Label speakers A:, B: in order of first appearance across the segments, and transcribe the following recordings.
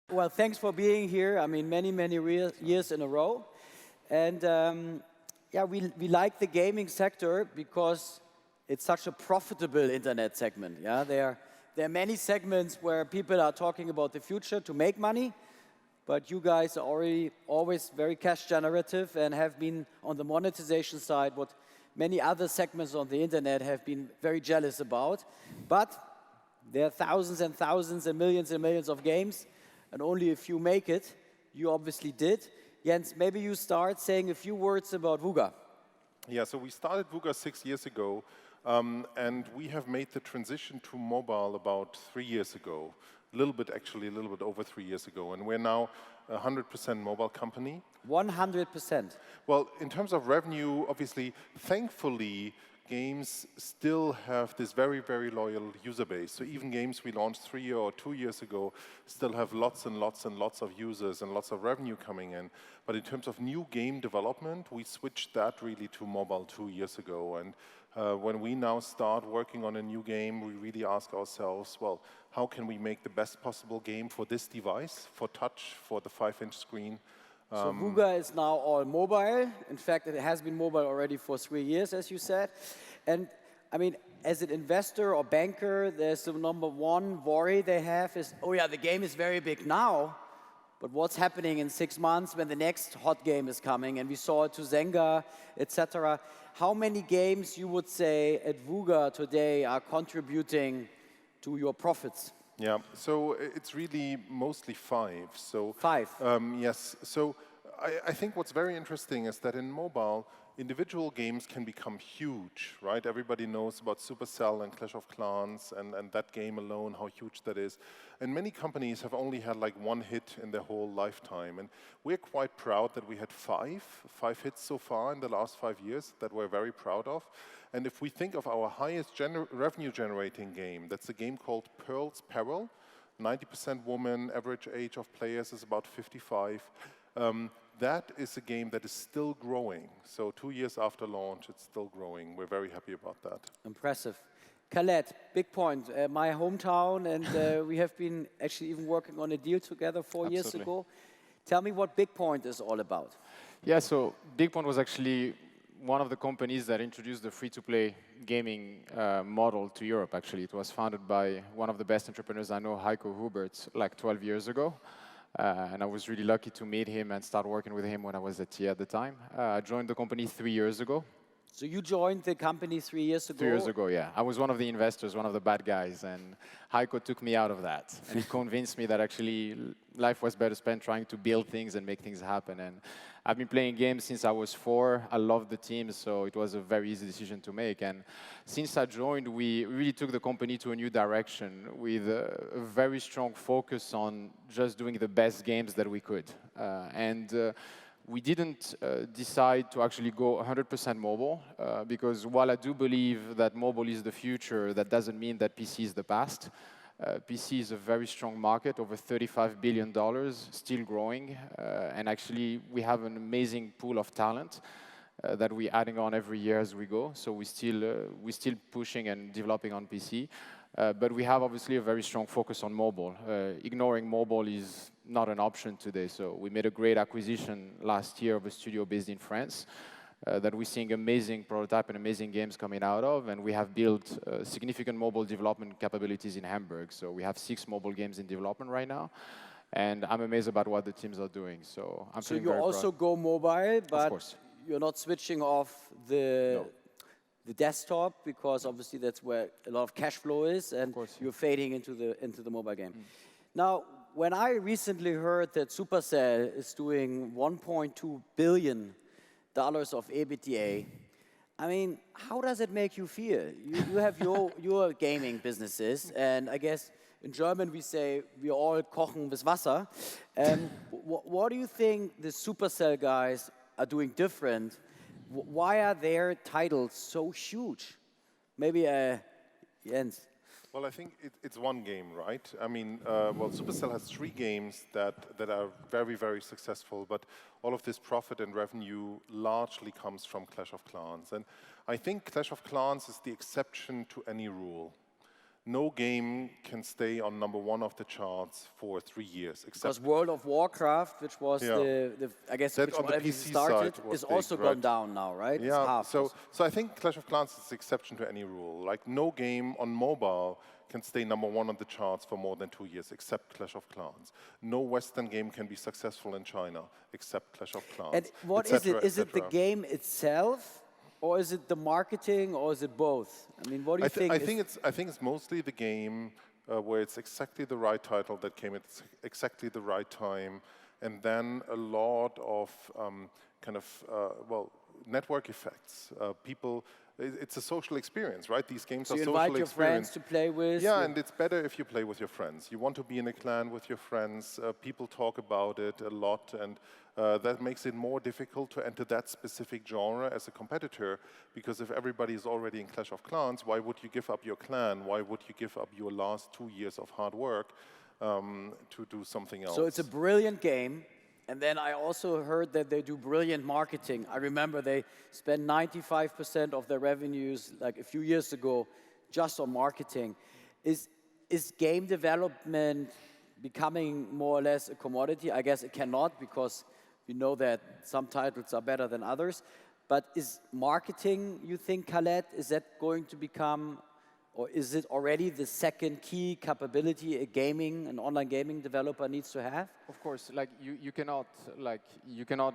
A: Well, thanks for being here. I mean, many years in a row. And yeah, we like the gaming sector because it's such a profitable internet segment. Yeah, there are many segments where people are talking about the future to make money, but you guys are already always very cash generative and have been on the monetization side what many other segments on the internet have been very jealous about. But there are thousands and thousands and millions of games, and only a few make it. You obviously did. Jens, maybe you start saying a few words about Wooga.
B: Yeah, so we started Wooga 6 years ago, and we have made the transition to mobile about 3 years ago. A little bit over 3 years ago. And we're now a 100% mobile company.
A: 100%?
B: Well, in terms of revenue, obviously, thankfully, games still have this very loyal user base. So even games we launched 3 or 2 years ago still have lots and lots of users and lots of revenue coming in. But in terms of new game development, we switched that really to mobile 2 years ago. And when we now start working on a new game, we really ask ourselves, well, how can we make the best possible game for this device, for touch, for the 5-inch screen?
A: So Wooga is now all mobile. In fact, it has been mobile already for 3 years, as you said. And I mean, as an investor or banker, there's the number one worry they have is, oh yeah, the game is very big now, but what's happening in 6 months when the next hot game is coming? And we saw it to Zynga, etc. How many games you would say at Wooga today are contributing to your profits?
B: Yeah, so it's really mostly 5. So
A: 5?
B: Yes. So I think what's very interesting is that in mobile, individual games can become huge, right? Everybody knows about Supercell and Clash of Clans and that game alone, how huge that is. And many companies have only had like 1 hit in their whole lifetime. And we're quite proud that we had 5 hits so far in the last 5 years that we're very proud of. And if we think of our highest revenue-generating game, that's a game called Pearl's Peril, 90% woman, average age of players is about 55. That is a game that is still growing. So 2 years after launch, it's still growing. We're very happy about that.
A: Impressive. Khaled, Bigpoint, my hometown, and we have been actually even working on a deal together 4 years ago. Tell me what Bigpoint is all about.
C: Yeah, so Bigpoint was actually one of the companies that introduced the free-to-play gaming model to Europe, actually. It was founded by one of the best entrepreneurs I know, Heiko Huberts, like 12 years ago. And I was really lucky to meet him and start working with him when I was at TIA at the time. I joined the company 3 years ago.
A: So you joined the company 3 years ago?
C: 3 years ago, yeah. I was one of the investors, one of the bad guys, and Heiko took me out of that. And he convinced me that actually life was better spent trying to build things and make things happen. And I've been playing games since I was 4. I loved the team, so it was a very easy decision to make. And since I joined, we really took the company to a new direction with a very strong focus on just doing the best games that we could. We didn't decide to actually go 100% mobile, because while I do believe that mobile is the future, that doesn't mean that PC is the past. PC is a very strong market, over $35 billion, still growing. And actually, we have an amazing pool of talent that we're adding on every year as we go. So we're still pushing and developing on PC. But we have obviously a very strong focus on mobile. Ignoring mobile is not an option today. So we made a great acquisition last year of a studio based in France that we're seeing amazing prototype and amazing games coming out of. And we have built significant mobile development capabilities in Hamburg. So we have 6 mobile games in development right now. And I'm amazed about what the teams are doing. So I'm feeling very proud.
A: So you also go mobile, but you're not switching off the desktop, because obviously that's where a lot of cash flow is, and you're fading into the mobile game. Now, when I recently heard that Supercell is doing $1.2 billion of EBITDA, I mean, how does it make you feel? You have your gaming businesses, and I guess in German we say we all kochen with Wasser. What do you think the Supercell guys are doing different? Why are their titles so huge? Maybe Jens.
B: Well, I think it's one game, right? I mean, well, Supercell has 3 games that are very successful, but all of this profit and revenue largely comes from Clash of Clans. And I think Clash of Clans is the exception to any rule. no game can stay on #1 of the charts for 3 years.
A: Because World of Warcraft, which was I guess,
B: that
A: which
B: on the
A: PC
B: PC
A: started,
B: side was
A: is
B: big,
A: also gone down now, right?
B: Yeah,
A: it's half
B: so I think Clash of Clans is the exception to any rule. Like, no game on mobile can stay #1 on the charts for more than 2 years, except Clash of Clans. No Western game can be successful in China, except Clash of Clans.
A: And what is it? Is it the game itself, or is it the marketing, or is it both? I mean, what do you think?
B: I think it's mostly the game where it's exactly the right title that came at exactly the right time, and then a lot of network effects. It's a social experience, right? These games are social experience.
A: So you invite your friends to play with?
B: Yeah, and it's better if you play with your friends. You want to be in a clan with your friends. People talk about it a lot, and that makes it more difficult to enter that specific genre as a competitor, because if everybody is already in Clash of Clans, why would you give up your clan? Why would you give up your last 2 years of hard work to do something else?
A: So it's a brilliant game. And then I also heard that they do brilliant marketing. I remember they spent 95% of their revenues, like a few years ago, just on marketing. Is game development becoming more or less a commodity? I guess it cannot, because you know that some titles are better than others. But is marketing, you think, Khaled, is that going to become, or is it already the second key capability an online gaming developer needs to have?
C: Of course, like you cannot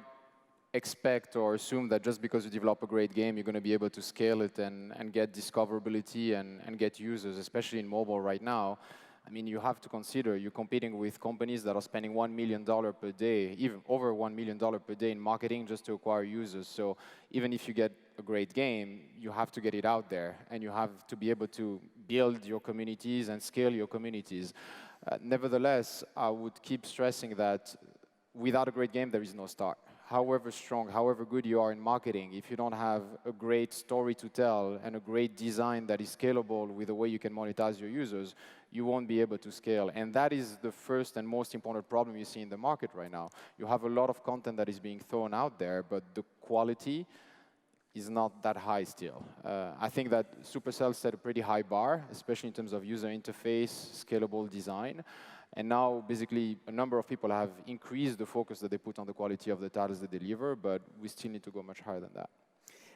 C: expect or assume that just because you develop a great game, you're going to be able to scale it and get discoverability and get users, especially in mobile right now. I mean, you have to consider you're competing with companies that are spending $1 million per day, even over $1 million per day in marketing just to acquire users. So even if you get a great game, you have to get it out there, and you have to be able to build your communities and scale your communities. Nevertheless, I would keep stressing that without a great game, there is no start. However strong, however good you are in marketing, if you don't have a great story to tell and a great design that is scalable with the way you can monetize your users, you won't be able to scale. And that is the first and most important problem you see in the market right now. You have a lot of content that is being thrown out there, but the quality is not that high still. I think that Supercell set a pretty high bar, especially in terms of user interface, scalable design. And now, basically, a number of people have increased the focus that they put on the quality of the titles they deliver, but we still need to go much higher than that.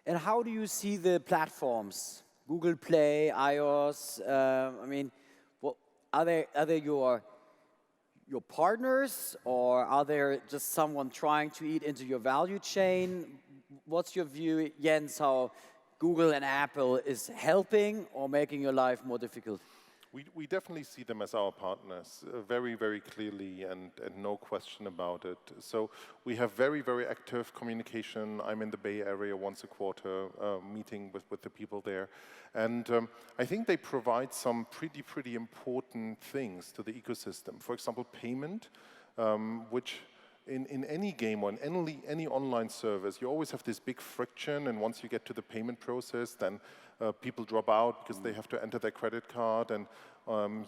A: And how do you see the platforms? Google Play, iOS, I mean, are they your partners, or are they just someone trying to eat into your value chain? What's your view, Jens, how Google and Apple is helping or making your life more difficult?
B: We definitely see them as our partners, very, very clearly, and no question about it. So we have very, very active communication. I'm in the Bay Area once a quarter, meeting with the people there. And I think they provide some pretty important things to the ecosystem. For example, payment, which in any game or in any online service, you always have this big friction, and once you get to the payment process, then people drop out because they have to enter their credit card, and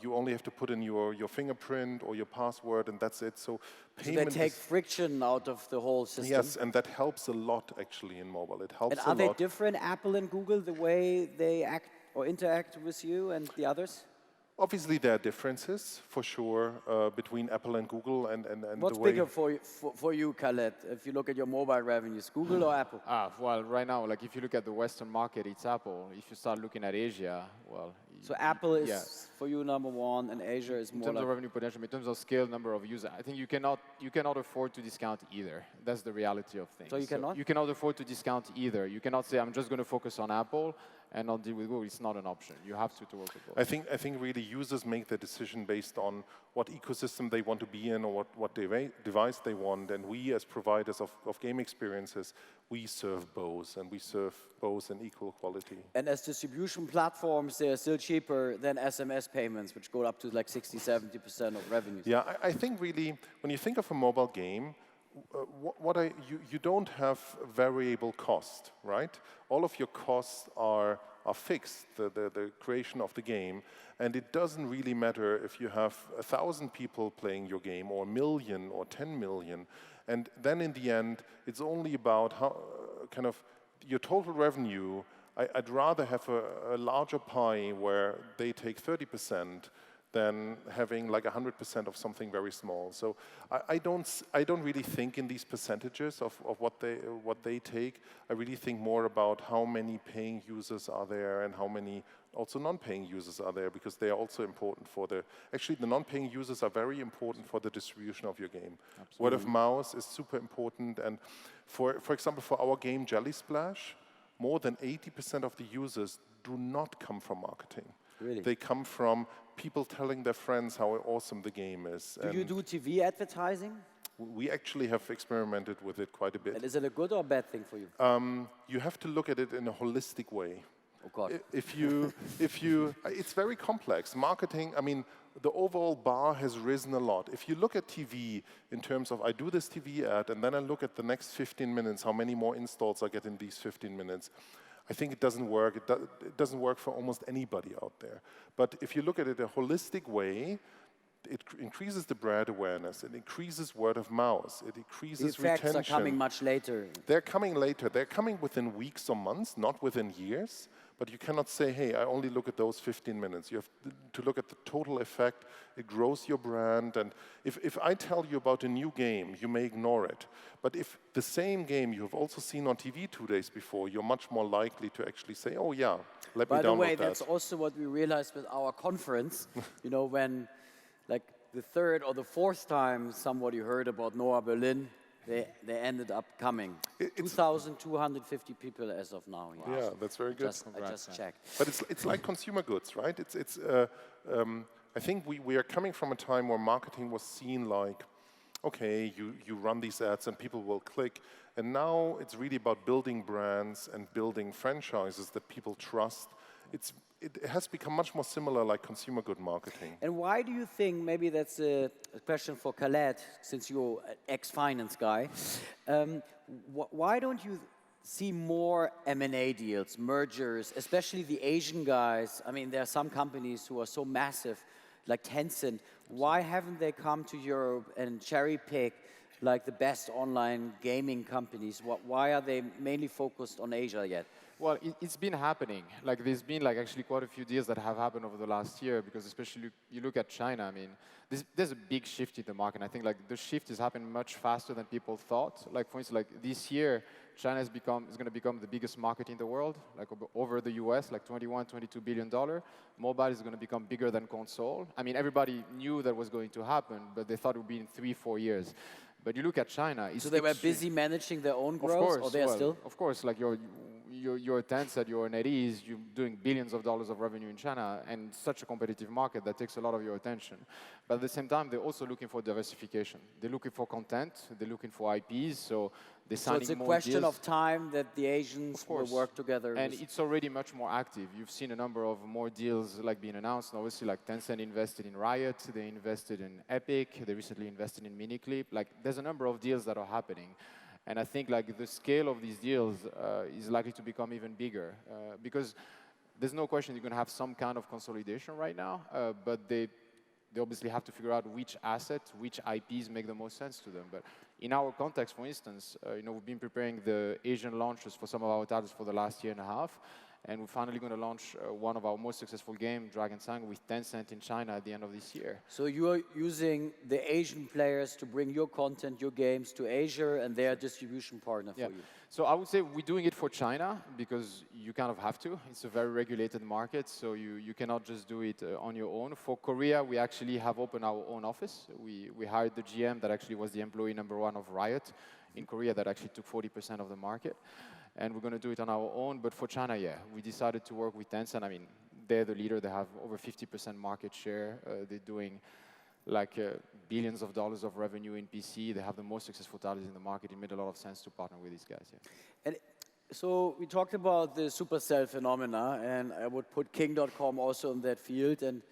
B: you only have to put in your fingerprint or your password, and that's it. So payment
A: they take friction out of the whole system.
B: Yes, and that helps a lot actually in mobile. It helps a lot.
A: And are they different, Apple and Google, the way they act or interact with you and the others?
B: Obviously, there are differences, for sure, between Apple and Google and
A: What's bigger for you, Khaled, if you look at your mobile revenues, Google or Apple?
C: Well, right now, like if you look at the Western market, it's Apple. If you start looking at Asia, well...
A: So Apple is, for you, #1, and Asia is more
C: in terms of revenue potential, in terms of scale, number of users, I think you cannot afford to discount either. That's the reality of things.
A: So you cannot?
C: You cannot afford to discount either. You cannot say, I'm just going to focus on Apple and not deal with Google. It's not an option. You have to work with both.
B: I think really users make their decision based on what ecosystem they want to be in or what device they want. And we, as providers of game experiences, we serve both, and we serve both in equal quality.
A: And as distribution platforms, they're still cheaper than SMS payments, which go up to like 60–70% of revenues.
B: Yeah, I think really, when you think of a mobile game, you don't have variable cost, right? All of your costs are fixed, the creation of the game, and it doesn't really matter if you have 1,000 people playing your game, or 1 million, or 10 million. And then in the end, it's only about how your total revenue I'd rather have a larger pie where they take 30% than having like 100% of something very small. So I don't really think in these percentages of what they take. I really think more about how many paying users are there and how many also non-paying users are there, because they are also important for actually the non-paying users are very important for the distribution of your game. Absolutely. Word of mouth is super important, and for example, for our game Jelly Splash, more than 80% of the users do not come from marketing.
A: Really?
B: They come from people telling their friends how awesome the game is.
A: Do you do TV advertising?
B: We actually have experimented with it quite a bit.
A: And is it a good or bad thing for you?
B: You have to look at it in a holistic way.
A: Oh God.
B: It's very complex. Marketing, I mean, the overall bar has risen a lot. If you look at TV in terms of, I do this TV ad, and then I look at the next 15 minutes, how many more installs I get in these 15 minutes, I think it doesn't work. It doesn't work for almost anybody out there. But if you look at it a holistic way, it increases the brand awareness, it increases word of mouth, it increases retention.
A: The effects are coming much later.
B: They're coming later. They're coming within weeks or months, not within years. But you cannot say, hey, I only look at those 15 minutes. You have to look at the total effect. It grows your brand. And if I tell you about a new game, you may ignore it. But if the same game you have also seen on TV 2 days before, you're much more likely to actually say, oh, yeah, let me download that. By the way,
A: that's also what we realized with our conference. You know, when like the third or the fourth time somebody heard about NOAH Berlin, they ended up coming. 2,250 people as of now.
B: Yeah, that's very good.
A: I just checked.
B: But it's like consumer goods, right? I think we are coming from a time where marketing was seen like, okay, you run these ads and people will click. And now it's really about building brands and building franchises that people trust. It has become much more similar like consumer good marketing.
A: And why do you think, maybe that's a question for Khaled, since you're an ex-finance guy, why don't you see more M&A deals, mergers, especially the Asian guys? I mean, there are some companies who are so massive, like Tencent. Why haven't they come to Europe and cherry-pick like the best online gaming companies? Why are they mainly focused on Asia yet?
C: Well, it's been happening. Like there's been like actually quite a few deals that have happened over the last year, because especially you look at China. I mean, there's a big shift in the market. I think like the shift is happening much faster than people thought. Like for instance, like this year, China is going to become the biggest market in the world, like over the US, like $22 billion. Mobile is going to become bigger than console. I mean, everybody knew that was going to happen, but they thought it would be in 3-4 years. But you look at China.
A: So they were busy managing their own growth, or they are still?
C: Of course, like your Tencent, your NetEase, you're doing billions of dollars of revenue in China, and such a competitive market that takes a lot of your attention. But at the same time, they're also looking for diversification. They're looking for content. They're looking for IPs. So they're signing more deals.
A: So it's a question of time that the Asians will work together.
C: And it's already much more active. You've seen a number of more deals like being announced. And obviously, like Tencent invested in Riot. They invested in Epic. They recently invested in Miniclip. Like there's a number of deals that are happening. And I think like the scale of these deals is likely to become even bigger, because there's no question you're going to have some kind of consolidation right now, but they obviously have to figure out which assets, which IPs make the most sense to them. But in our context, for instance, we've been preparing the Asian launches for some of our titles for the last year and a half. And we're finally going to launch one of our most successful games, Dragon Sang, with Tencent in China at the end of this year.
A: So you're using the Asian players to bring your content, your games to Asia, and they're a distribution partner for you.
C: So I would say we're doing it for China because you kind of have to. It's a very regulated market, so you cannot just do it on your own. For Korea, we actually have opened our own office. We hired the GM that actually was the employee #1 of Riot in Korea that actually took 40% of the market. And we're going to do it on our own. But for China, we decided to work with Tencent. I mean, they're the leader. They have over 50% market share. They're doing like billions of dollars of revenue in PC. They have the most successful titles in the market. It made a lot of sense to partner with these guys.
A: And so we talked about the Supercell phenomena, and I would put King.com also in that field. And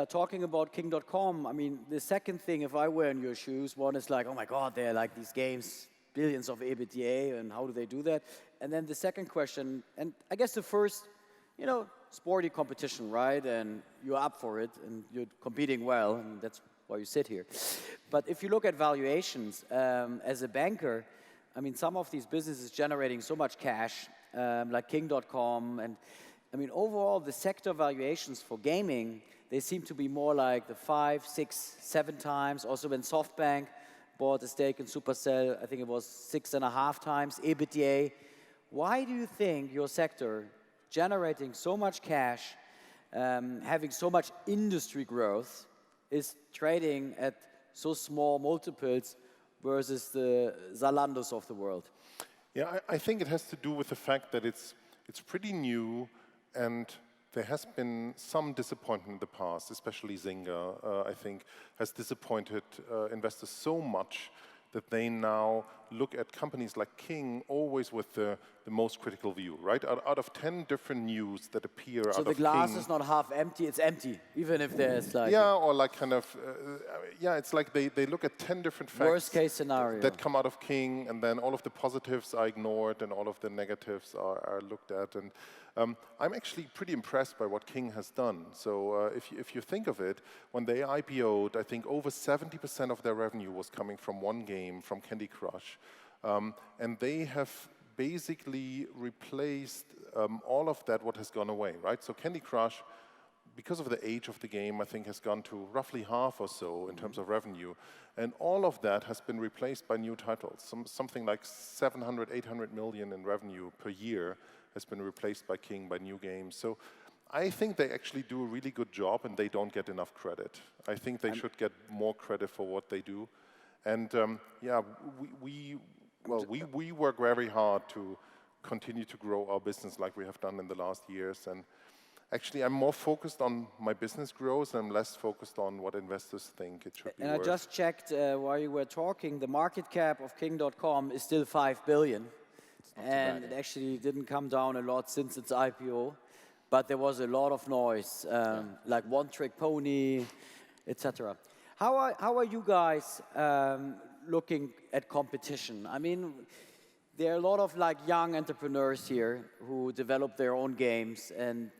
A: talking about King.com, I mean, the second thing, if I were in your shoes, one is like, oh my God, they're like these games, billions of EBITDA, and how do they do that? And then the second question, and I guess the first, sporty competition, right? And you're up for it, and you're competing well, and that's why you sit here. But if you look at valuations, as a banker, I mean, some of these businesses generating so much cash, like King.com, and I mean, overall, the sector valuations for gaming, they seem to be more like the 5, 6, 7 times. Also, when SoftBank bought a stake in Supercell, I think it was 6.5 times EBITDA. Why do you think your sector, generating so much cash, having so much industry growth, is trading at so small multiples versus the Zalandos of the world?
B: Yeah, I think it has to do with the fact that it's pretty new, and there has been some disappointment in the past, especially Zynga, I think, has disappointed investors so much that they now look at companies like King always with the most critical view, right? Out of 10 different news that appear out of King.
A: So the glass is not half empty, it's empty, even if there's like...
B: Yeah, or like kind of, yeah, it's like they look at 10 different facts.
A: Worst case scenario.
B: That come out of King, and then all of the positives are ignored and all of the negatives are looked at. And I'm actually pretty impressed by what King has done. So if you think of it, when they IPO'd, I think over 70% of their revenue was coming from one game, from Candy Crush. And they have basically replaced all of that what has gone away, right? So Candy Crush, because of the age of the game, I think has gone to roughly half or so in terms of revenue. And all of that has been replaced by new titles. Something like 700, 800 million in revenue per year has been replaced by King, by new games. So I think they actually do a really good job, and they don't get enough credit. I think they should get more credit for what they do. And yeah, we work very hard to continue to grow our business like we have done in the last years. And actually, I'm more focused on my business growth, and I'm less focused on what investors think it should be worth.
A: I just checked while you were talking, the market cap of King.com is still 5 billion. And it actually didn't come down a lot since its IPO. But there was a lot of noise, like One Trick Pony, etc. How are you guys looking at competition? I mean, there are a lot of like young entrepreneurs here who develop their own games, and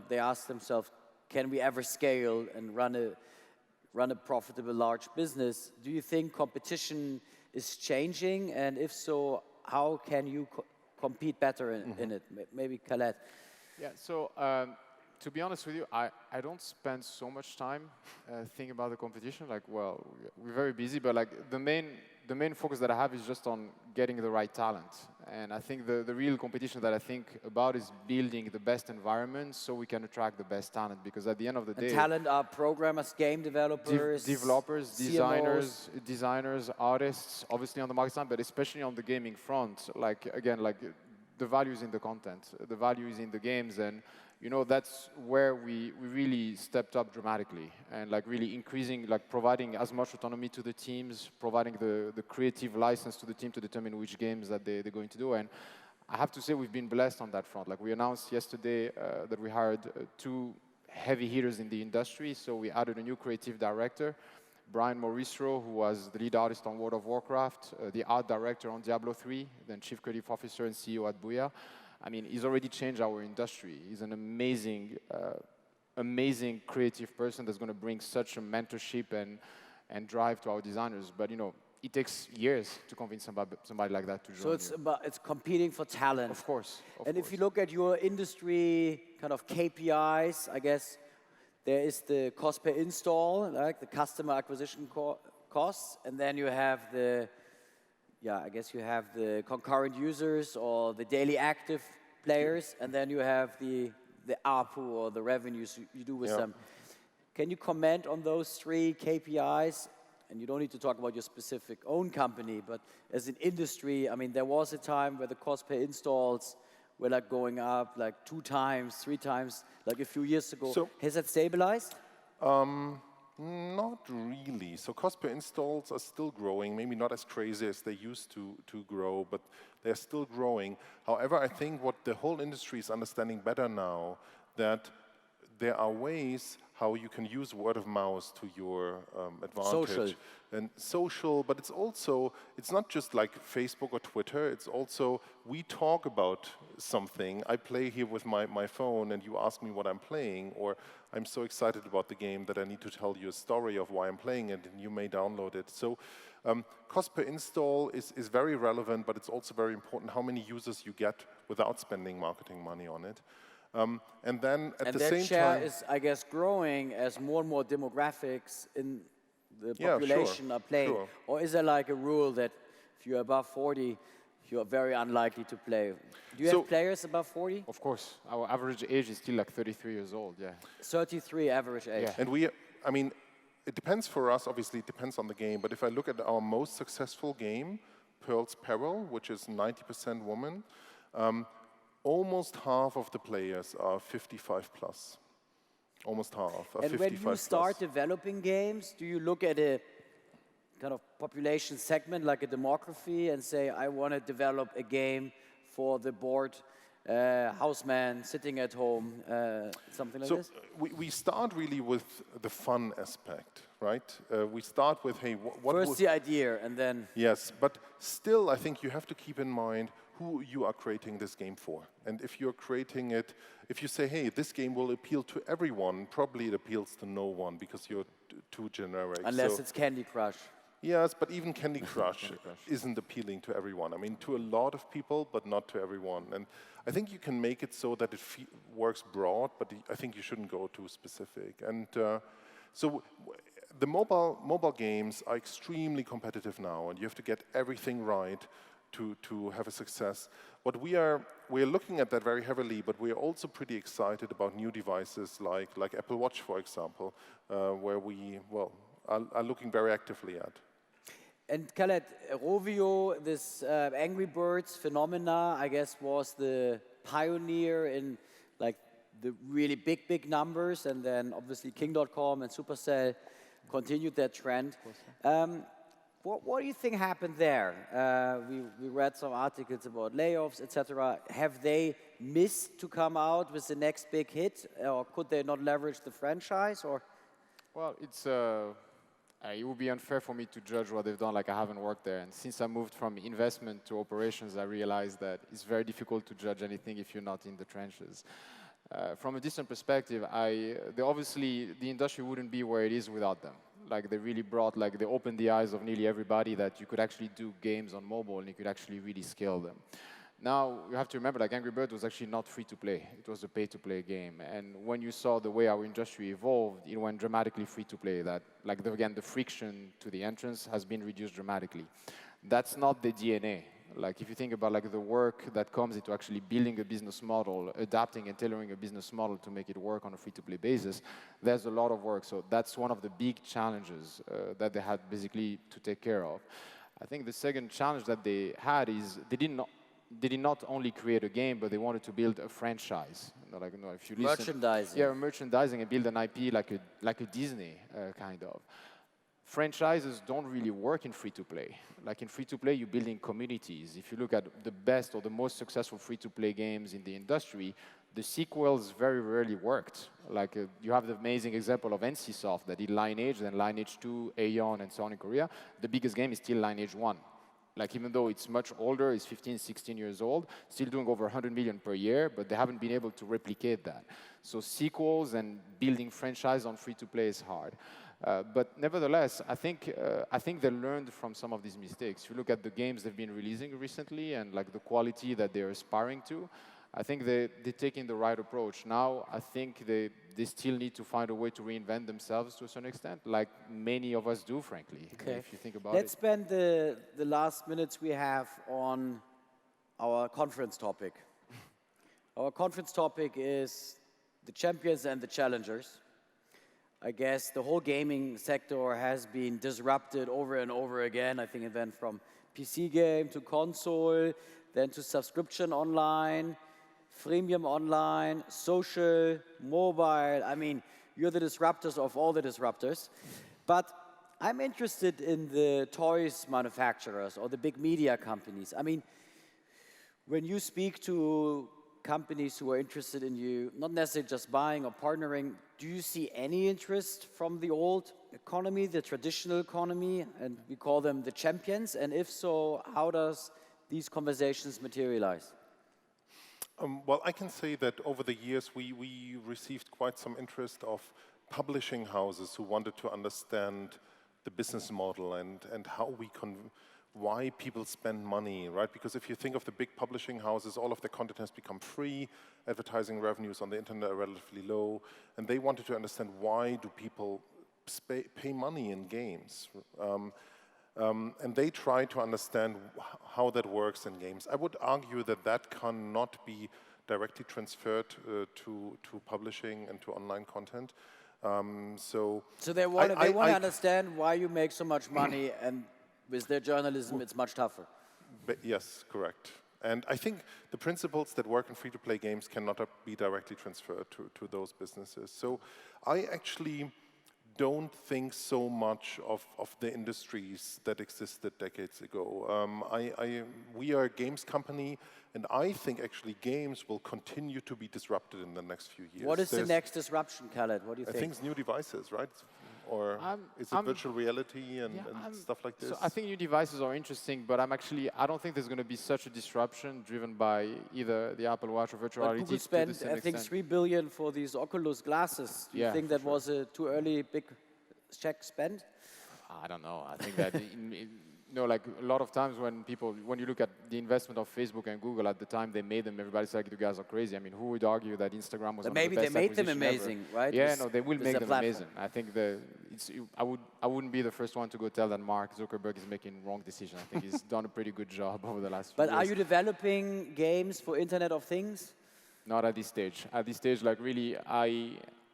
A: they ask themselves, can we ever scale and run a profitable large business? Do you think competition is changing, and if so, how can you compete better in it? Maybe Khaled.
C: Yeah. So to be honest with you, I don't spend so much time thinking about the competition. Like, well, we're very busy, but like the main focus that I have is just on getting the right talent. And I think the real competition that I think about is building the best environment so we can attract the best talent. Because at the end of the day,
A: talent are programmers, game developers,
C: developers,
A: CMOs.
C: designers, artists, obviously on the market side, but especially on the gaming front. Like again, like the value is in the content, the value is in the games, and that's where we really stepped up dramatically, and like really increasing, like providing as much autonomy to the teams, providing the creative license to the team to determine which games that they're going to do. And I have to say we've been blessed on that front. Like we announced yesterday that we hired 2 heavy hitters in the industry. So we added a new creative director, Brian Mauristro, who was the lead artist on World of Warcraft, the art director on Diablo 3, then chief creative officer and CEO at Booyah. I mean, he's already changed our industry. He's an amazing, amazing creative person that's going to bring such a mentorship and drive to our designers. But it takes years to convince somebody like that to join.
A: So it's competing for talent.
C: Of course.
A: If you look at your industry kind of KPIs, I guess there is the cost per install, like the customer acquisition costs, and then you have the concurrent users or the daily active players, and then you have the ARPU or the revenues you do with them. Can you comment on those 3 KPIs? And you don't need to talk about your specific own company, but as an industry, I mean, there was a time where the cost per installs were like going up like 2 times, 3 times, like a few years ago. So, has that stabilized?
B: Not really. So cost per installs are still growing, maybe not as crazy as they used to grow, but they're still growing. However, I think what the whole industry is understanding better now, that there are ways how you can use word of mouth to your advantage.
A: Social.
B: And social, but it's not just like Facebook or Twitter, it's also, we talk about something, I play here with my phone and you ask me what I'm playing, or I'm so excited about the game that I need to tell you a story of why I'm playing it, and you may download it. So cost per install is very relevant, but it's also very important how many users you get without spending marketing money on it. And then at the same time...
A: And that share is, I guess, growing as more and more demographics in the population are playing.
B: Sure.
A: Or is there like a rule that if you're above 40, you're very unlikely to play? Do you have players above 40?
C: Of course. Our average age is still like 33 years old, yeah.
A: 33 average age.
C: Yeah.
B: And I mean, it depends for us, obviously, it depends on the game. But if I look at our most successful game, Pearl's Peril, which is 90% woman, almost half of the players are 55 plus. Almost half are 55 plus.
A: And when you start developing games, do you look at a kind of population segment, like a demography, and say, I want to develop a game for the bored houseman sitting at home, something like this?
B: So we start really with the fun aspect, right? We start with, hey, what
A: First the idea, and then...
B: Yes, but still, I think you have to keep in mind who you are creating this game for. And if you're creating it, if you say, hey, this game will appeal to everyone, probably it appeals to no one because you're too generic.
A: Unless it's Candy Crush.
B: Yes, but even Candy Crush isn't appealing to everyone. I mean, to a lot of people, but not to everyone. And I think you can make it so that it works broad, but I think you shouldn't go too specific. And so the mobile games are extremely competitive now, and you have to get everything right to have a success. What we're looking at that very heavily, but we're also pretty excited about new devices like Apple Watch, for example, where we are looking very actively at.
A: And Khaled, Rovio, this Angry Birds phenomena, I guess, was the pioneer in like the really big numbers, and then obviously King.com and Supercell continued that trend. What do you think happened there? We read some articles about layoffs, etc. Have they missed to come out with the next big hit, or could they not leverage the franchise? Or
C: well, it would be unfair for me to judge what they've done. Like, I haven't worked there, and since I moved from investment to operations, I realized that it's very difficult to judge anything if you're not in the trenches. From a distant perspective, obviously the industry wouldn't be where it is without them. Like, they really they opened the eyes of nearly everybody that you could actually do games on mobile and you could actually really scale them. Now, you have to remember, like, Angry Birds was actually not free to play. It was a pay-to-play game. And when you saw the way our industry evolved, it went dramatically free to play. That, like, again, the friction to the entrance has been reduced dramatically. That's not the DNA. Like, if you think about like the work that comes into actually building a business model, adapting and tailoring a business model to make it work on a free-to-play basis, there's a lot of work. So that's one of the big challenges that they had basically to take care of. I think the second challenge that they had is they did not only create a game, but they wanted to build a franchise. Like, if you listen,
A: merchandising.
C: Yeah, merchandising and build an IP like a Disney kind of. Franchises don't really work in free-to-play. Like, in free-to-play, you're building communities. If you look at the best or the most successful free-to-play games in the industry, the sequels very rarely worked. Like, you have the amazing example of NCSoft that did Lineage, then Lineage 2, Aeon, and so on in Korea. The biggest game is still Lineage 1. Like, even though it's much older, it's 15, 16 years old, still doing over 100 million per year, but they haven't been able to replicate that. So sequels and building franchise on free-to-play is hard. But nevertheless, I think they learned from some of these mistakes. If you look at the games they've been releasing recently and like the quality that they're aspiring to, I think they're taking the right approach. Now, I think they still need to find a way to reinvent themselves to a certain extent, like many of us do, frankly, if you think about it.
A: Let's spend the last minutes we have on our conference topic. Our conference topic is the champions and the challengers. I guess the whole gaming sector has been disrupted over and over again. I think it went from PC game to console, then to subscription online, freemium online, social, mobile. I mean, you're the disruptors of all the disruptors. But I'm interested in the toys manufacturers or the big media companies. I mean, when you speak to companies who are interested in you, not necessarily just buying or partnering, do you see any interest from the old economy, the traditional economy, and we call them the champions? And if so, how does these conversations materialize?
B: Well, I can say that over the years, we received quite some interest of publishing houses who wanted to understand the business model and how why people spend money, right? Because if you think of the big publishing houses, all of their content has become free, advertising revenues on the internet are relatively low, and they wanted to understand why do people pay money in games. And they try to understand how that works in games. I would argue that that cannot be directly transferred to publishing and to online content. So
A: they want to understand why you make so much money, and with their journalism, it's much tougher.
B: Yes, correct. And I think the principles that work in free-to-play games cannot be directly transferred to those businesses. So I actually don't think so much of the industries that existed decades ago. We are a games company, and I think actually games will continue to be disrupted in the next few years.
A: What is the next disruption, Khaled? What do you think?
B: I think it's new devices, right? Or is it virtual reality and stuff like this?
C: So I think new devices are interesting, but I don't think there's going to be such a disruption driven by either the Apple Watch or virtual reality.
A: Google spent, I think, $3 billion for these Oculus glasses. Do you think that was a too early big check spend?
C: I don't know. I think that like a lot of times when you look at the investment of Facebook and Google at the time they made them, everybody's like, you guys are crazy. I mean, who would argue that Instagram was one of the best
A: maybe they made them amazing, right?
C: Yeah, no, they will make them amazing. I think I wouldn't be the first one to go tell that Mark Zuckerberg is making wrong decisions. I think he's done a pretty good job over the last few years.
A: But are you developing games for Internet of Things?
C: Not at this stage. At this stage, like really,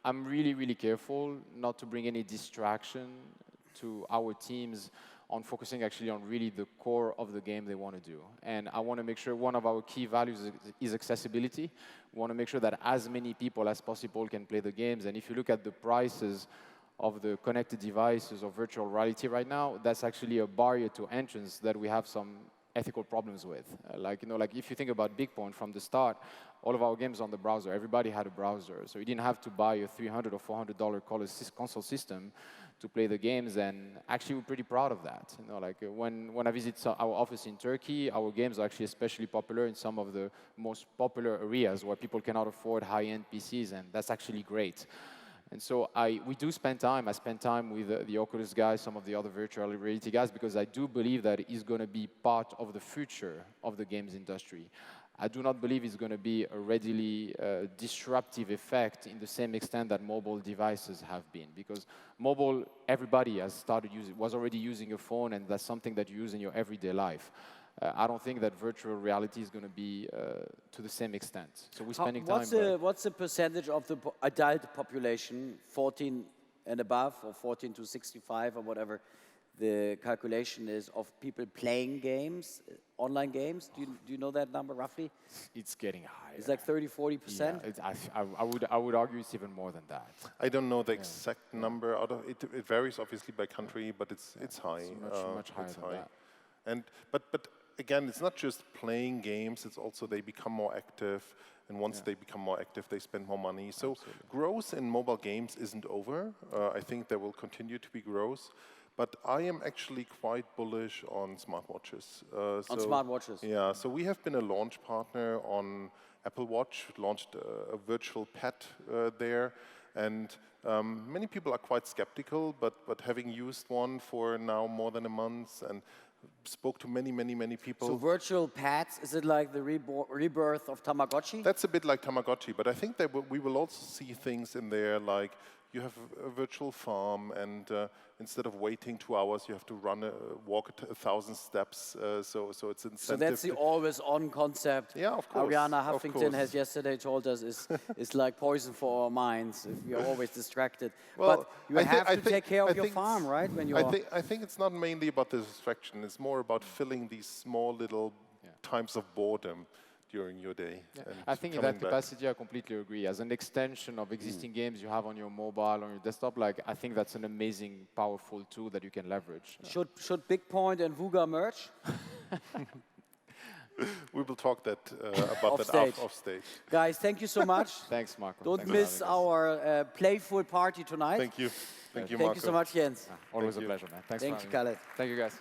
C: I'm really, really careful not to bring any distraction to our teams on focusing actually on really the core of the game they want to do. And I want to make sure one of our key values is accessibility. We want to make sure that as many people as possible can play the games. And if you look at the prices of the connected devices of virtual reality right now, that's actually a barrier to entrance that we have some ethical problems with. Like if you think about Bigpoint from the start, all of our games on the browser, everybody had a browser. So you didn't have to buy a $300 or $400 console system to play the games, and actually we're pretty proud of that. When I visit our office in Turkey, our games are actually especially popular in some of the most popular areas where people cannot afford high-end PCs, and that's actually great. And so we do spend time. I spend time with the Oculus guys, some of the other virtual reality guys, because I do believe that it's going to be part of the future of the games industry. I do not believe it's going to be a readily disruptive effect in the same extent that mobile devices have been. Because mobile, everybody was already using a phone, and that's something that you use in your everyday life. I don't think that virtual reality is going to be to the same extent. So we're spending time.
A: What's the percentage of the adult population, 14 and above, or 14 to 65, or whatever the calculation is, of people playing games, online games? Do you know that number roughly?
C: It's getting higher.
A: It's like 30–40%?
C: Yeah, I would argue it's even more than that.
B: I don't know the exact number. It varies obviously by country, but it's high.
C: It's much higher than that.
B: But again, it's not just playing games, it's also they become more active, and once they become more active, they spend more money. So growth in mobile games isn't over. I think there will continue to be growth. But I am actually quite bullish on smartwatches.
A: On smartwatches?
B: Yeah, so we have been a launch partner on Apple Watch, launched a virtual pet there. And many people are quite skeptical, but having used one for now more than a month and spoke to many people.
A: So virtual pets, is it like the rebirth of Tamagotchi?
B: That's a bit like Tamagotchi, but I think that we will also see things in there like you have a virtual farm, and instead of waiting 2 hours, you have to walk 1,000 steps. So it's incentive.
A: So that's the always-on concept.
B: Yeah, of course.
A: Ariana Huffington has yesterday told us is like poison for our minds if we are always distracted.
B: Well,
A: but you have to take care of your farm, right?
B: I think it's not mainly about the distraction. It's more about filling these small little times of boredom during your day.
C: Yeah. I think in that capacity, I completely agree. As an extension of existing games you have on your mobile, on your desktop, I think that's an amazing, powerful tool that you can leverage.
A: Should Bigpoint and Wooga merge?
B: We will talk about that off stage.
A: Guys, thank you so much.
C: Thanks, Marco.
A: Don't miss our playful party tonight.
B: Thank you. Thank you,
A: Marco.
B: Marco.
A: Thank you so much, Jens.
C: Always a pleasure, man. Thanks
A: Thank you, Khaled.
C: Thank you, guys.